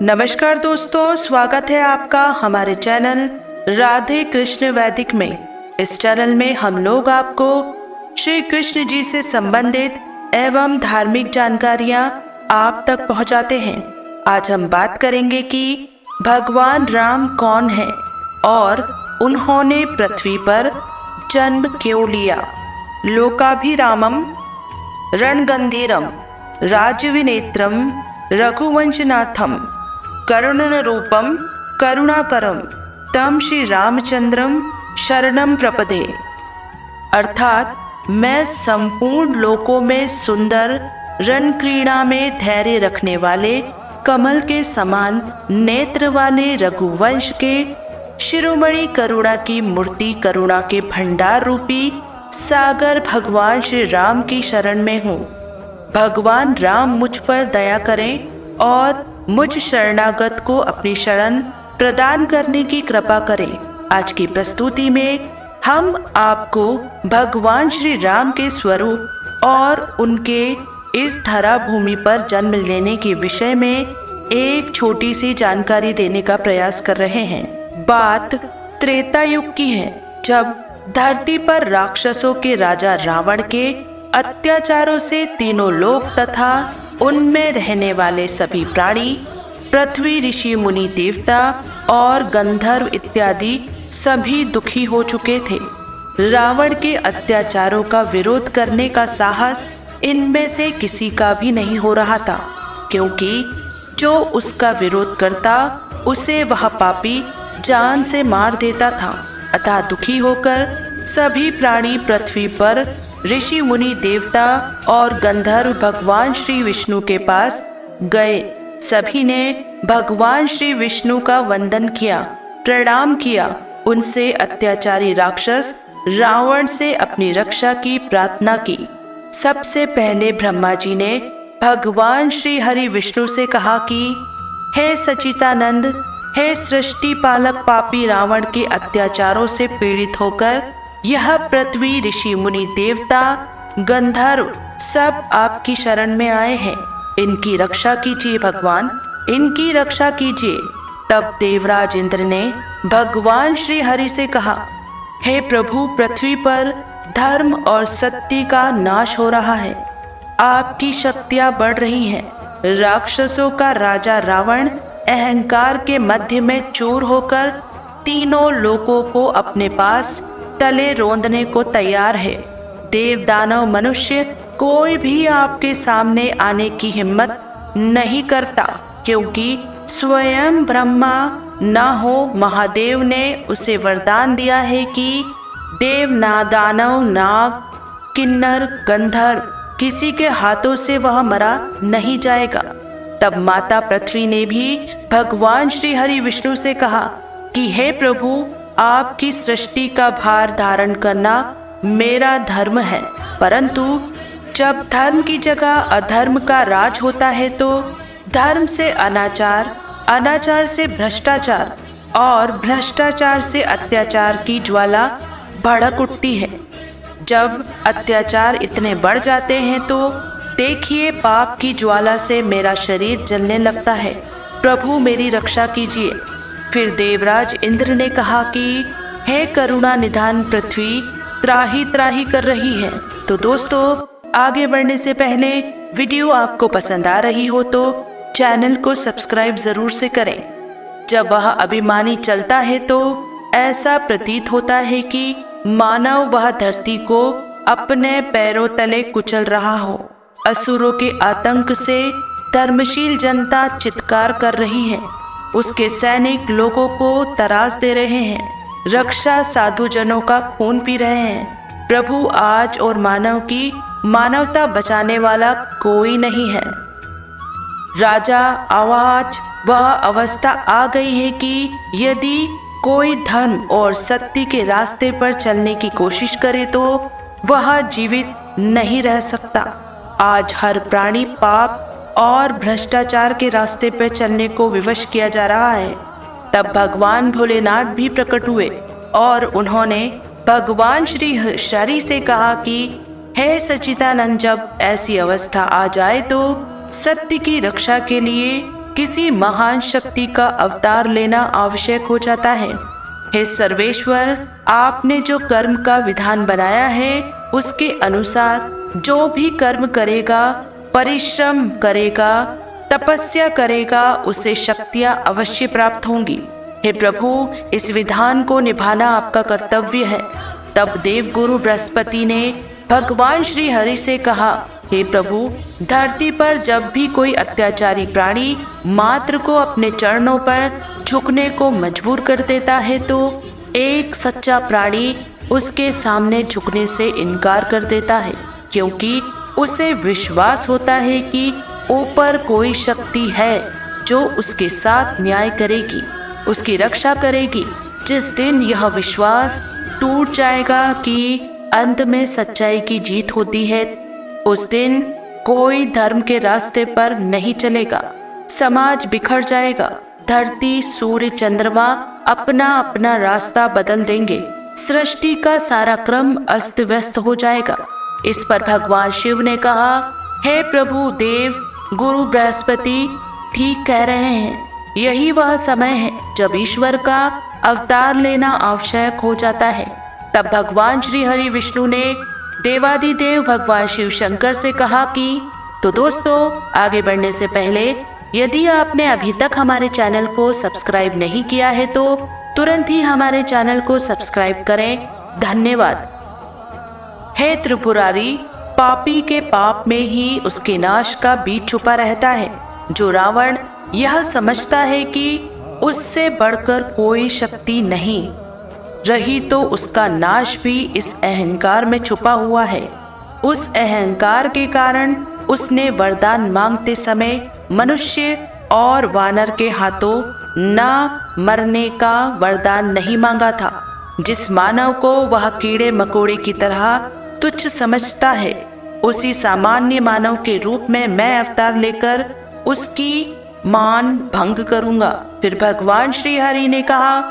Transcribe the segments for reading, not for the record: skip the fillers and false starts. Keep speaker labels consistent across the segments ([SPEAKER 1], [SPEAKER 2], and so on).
[SPEAKER 1] नमस्कार दोस्तों, स्वागत है आपका हमारे चैनल राधे कृष्ण वैदिक में। इस चैनल में हम लोग आपको श्री कृष्ण जी से संबंधित एवं धार्मिक जानकारियां आप तक पहुंचाते हैं। आज हम बात करेंगे कि भगवान राम कौन है और उन्होंने पृथ्वी पर जन्म क्यों लिया। लोकाभिरामम रणगंधीरम राजविनेत्रम रघुवंशनाथम करुणरूपम करुणाकरम तम श्री रामचंद्रम शरणम प्रपदे। अर्थात मैं संपूर्ण लोकों में सुंदर, रण क्रीड़ा में धैर्य रखने वाले, कमल के समान नेत्र वाले रघुवंश के शिरोमणि करुणा की मूर्ति, करुणा के भंडार रूपी सागर भगवान श्री राम की शरण में हूँ। भगवान राम मुझ पर दया करें और मुझ शरणागत को अपनी शरण प्रदान करने की कृपा करें। आज की प्रस्तुति में हम आपको भगवान श्री राम के स्वरूप और उनके इस धरा भूमि पर जन्म लेने के विषय में एक छोटी सी जानकारी देने का प्रयास कर रहे हैं। बात त्रेता युग की है, जब धरती पर राक्षसों के राजा रावण के अत्याचारों से तीनों लोक तथा उनमें रहने वाले सभी प्राणी, पृथ्वी, ऋषि, मुनि, देवता और गंधर्व इत्यादि सभी दुखी हो चुके थे। रावण के अत्याचारों का विरोध करने का साहस इनमें से किसी का भी नहीं हो रहा था, क्योंकि जो उसका विरोध करता उसे वह पापी जान से मार देता था। अतः दुखी होकर सभी प्राणी पृथ्वी पर ऋषि, मुनि, देवता और गंधर्व भगवान श्री विष्णु के पास गए। सभी ने भगवान श्री विष्णु का वंदन किया, प्रणाम किया। उनसे अत्याचारी राक्षस रावण से अपनी रक्षा की प्रार्थना की। सबसे पहले ब्रह्मा जी ने भगवान श्री हरि विष्णु से कहा कि हे सच्चिदानंद, हे सृष्टि पालक, पापी रावण के अत्याचारों से पीड़ित होकर यह पृथ्वी, ऋषि, मुनि, देवता, गंधर्व सब आपकी शरण में आए हैं। इनकी रक्षा कीजिए भगवान, इनकी रक्षा कीजिए। तब देवराज इंद्र ने भगवान श्री हरि से कहा, हे प्रभु, पृथ्वी पर धर्म और सत्य का नाश हो रहा है। आपकी शक्तियां बढ़ रही हैं। राक्षसों का राजा रावण अहंकार के मध्य में चूर होकर तीनों लोकों को अपने पास तले रोंदने को तैयार है। देव, दानव, मनुष्य कोई भी आपके सामने आने की हिम्मत नहीं करता, क्योंकि स्वयं ब्रह्मा ना हो महादेव ने उसे वरदान दिया है कि देव, ना दानव, नाग, किन्नर, गंधर्व किसी के हाथों से वह मरा नहीं जाएगा। तब माता पृथ्वी ने भी भगवान श्री हरि विष्णु से कहा कि हे प्रभु, आपकी सृष्टि का भार धारण करना मेरा धर्म है, परंतु जब धर्म की जगह अधर्म का राज होता है तो धर्म से अनाचार, अनाचार से भ्रष्टाचार और भ्रष्टाचार से अत्याचार की ज्वाला भड़क उठती है। जब अत्याचार इतने बढ़ जाते हैं तो देखिए, पाप की ज्वाला से मेरा शरीर जलने लगता है। प्रभु, मेरी रक्षा कीजिए। फिर देवराज इंद्र ने कहा कि हे करुणा निधान पृथ्वी, त्राही त्राही कर रही है। तो दोस्तों, आगे बढ़ने से पहले वीडियो आपको पसंद आ रही हो तो चैनल को सब्सक्राइब जरूर से करें। जब वह अभिमानी चलता है तो ऐसा प्रतीत होता है कि मानव वह धरती को अपने पैरों तले कुचल रहा हो। असुरों के आतंक से धर्मशील जनता चित्कार कर रही है। उसके सैनिक लोगों को तराश दे रहे हैं, रक्षा साधुजनों का खून पी रहे हैं। प्रभु, आज और मानव की मानवता बचाने वाला कोई नहीं है। राजा, आवाज वह अवस्था आ गई है कि यदि कोई धर्म और सत्य के रास्ते पर चलने की कोशिश करे तो वह जीवित नहीं रह सकता। आज हर प्राणी पाप और भ्रष्टाचार के रास्ते पर चलने को विवश किया जा रहा है। तब भगवान भोलेनाथ भी प्रकट हुए और उन्होंने भगवान श्री हरि से कहा कि हे सच्चिदानंद, जब ऐसी अवस्था आ जाए तो सत्य की रक्षा के लिए किसी महान शक्ति का अवतार लेना आवश्यक हो जाता है। हे सर्वेश्वर, आपने जो कर्म का विधान बनाया है उसके अनुसार जो भी कर्म करेगा, परिश्रम करेगा, तपस्या करेगा, उसे शक्तियां अवश्य प्राप्त होंगी। हे प्रभु, इस विधान को निभाना आपका कर्तव्य है। तब देवगुरु बृहस्पति ने भगवान श्री हरि से कहा, हे प्रभु, धरती पर जब भी कोई अत्याचारी प्राणी मात्र को अपने चरणों पर झुकने को मजबूर कर देता है तो एक सच्चा प्राणी उसके सामने झुकने से इनकार कर देता है, क्योंकि उसे विश्वास होता है कि ऊपर कोई शक्ति है जो उसके साथ न्याय करेगी, उसकी रक्षा करेगी। जिस दिन यह विश्वास टूट जाएगा कि अंत में सच्चाई की जीत होती है, उस दिन कोई धर्म के रास्ते पर नहीं चलेगा। समाज बिखर जाएगा, धरती, सूर्य, चंद्रमा अपना अपना रास्ता बदल देंगे, सृष्टि का सारा क्रम अस्त व्यस्त हो जाएगा। इस पर भगवान शिव ने कहा, हे प्रभु देव, गुरु बृहस्पति ठीक कह रहे हैं। यही वह समय है जब ईश्वर का अवतार लेना आवश्यक हो जाता है। तब भगवान श्री हरि विष्णु ने देवादिदेव भगवान शिव शंकर से कहा कि तो दोस्तों, आगे बढ़ने से पहले यदि आपने अभी तक हमारे चैनल को सब्सक्राइब नहीं किया है तो तुरंत ही हमारे चैनल को सब्सक्राइब करें। धन्यवाद। हे त्रिपुरारी, पापी के पाप में ही उसके नाश का बीज छुपा रहता है। जो रावण यह समझता है कि उससे बढ़कर कोई शक्ति नहीं रही, तो उसका नाश भी इस अहंकार में छुपा हुआ है। उस अहंकार के कारण उसने वरदान मांगते समय मनुष्य और वानर के हाथों ना मरने का वरदान नहीं मांगा था। जिस मानव को वह कीड़े मकोड़े की तरह तुच्छ समझता है, उसी सामान्य मानव के रूप में मैं अवतार लेकर उसकी मान भंग करूंगा। फिर भगवान श्री हरि ने कहा,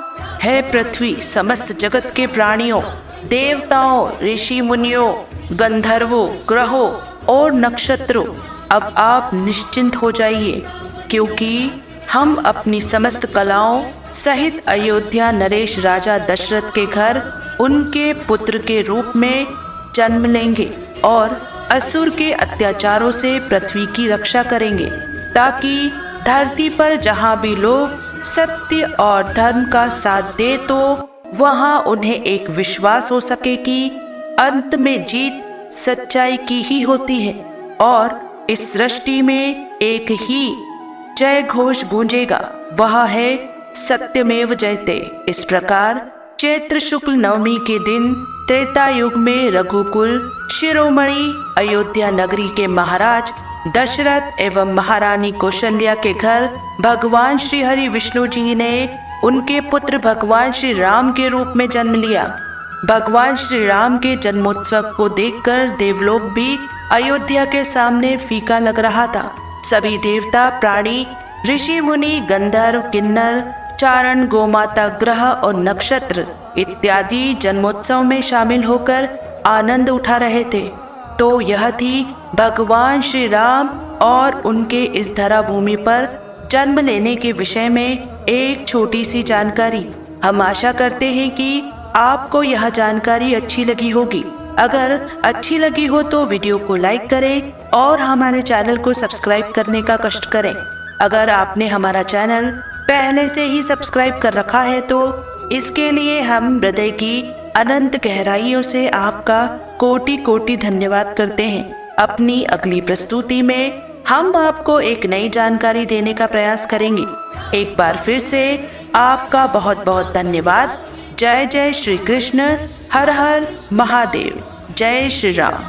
[SPEAKER 1] हे पृथ्वी, समस्त जगत के प्राणियों, देवताओं, ऋषि मुनियों, गंधर्वों, ग्रहों और नक्षत्रों, अब आप निश्चिंत हो जाइए, क्योंकि हम अपनी समस्त कलाओं सहित अयोध्या नरेश राजा दशरथ के घर उनके पुत्र के रूप में जन्म लेंगे और असुर के अत्याचारों से पृथ्वी की रक्षा करेंगे, ताकि धरती पर जहाँ भी लोग सत्य और धर्म का साथ दे तो वहाँ उन्हें एक विश्वास हो सके कि अंत में जीत सच्चाई की ही होती है और इस सृष्टि में एक ही जय घोष गूंजेगा, वह है सत्यमेव जयते। इस प्रकार चैत्र शुक्ल नवमी के दिन त्रेता युग में रघुकुल शिरोमणि अयोध्या नगरी के महाराज दशरथ एवं महारानी कौशल्या के घर भगवान श्री हरि विष्णु जी ने उनके पुत्र भगवान श्री राम के रूप में जन्म लिया। भगवान श्री राम के जन्मोत्सव को देखकर देवलोक भी अयोध्या के सामने फीका लग रहा था। सभी देवता, प्राणी, ऋषि मुनि, गंधर्व, किन्नर, चारण, गोमाता, ग्रह और नक्षत्र इत्यादि जन्मोत्सव में शामिल होकर आनंद उठा रहे थे। तो यह थी भगवान श्री राम और उनके इस धरा भूमि पर जन्म लेने के विषय में एक छोटी सी जानकारी। हम आशा करते हैं कि आपको यह जानकारी अच्छी लगी होगी। अगर अच्छी लगी हो तो वीडियो को लाइक करें और हमारे चैनल को सब्सक्राइब करने का कष्ट करें। अगर आपने हमारा चैनल पहले से ही सब्सक्राइब कर रखा है तो इसके लिए हम हृदय की अनंत गहराइयों से आपका कोटि कोटि धन्यवाद करते हैं। अपनी अगली प्रस्तुति में हम आपको एक नई जानकारी देने का प्रयास करेंगे। एक बार फिर से आपका बहुत बहुत धन्यवाद। जय जय श्री कृष्ण, हर हर महादेव, जय श्री राम।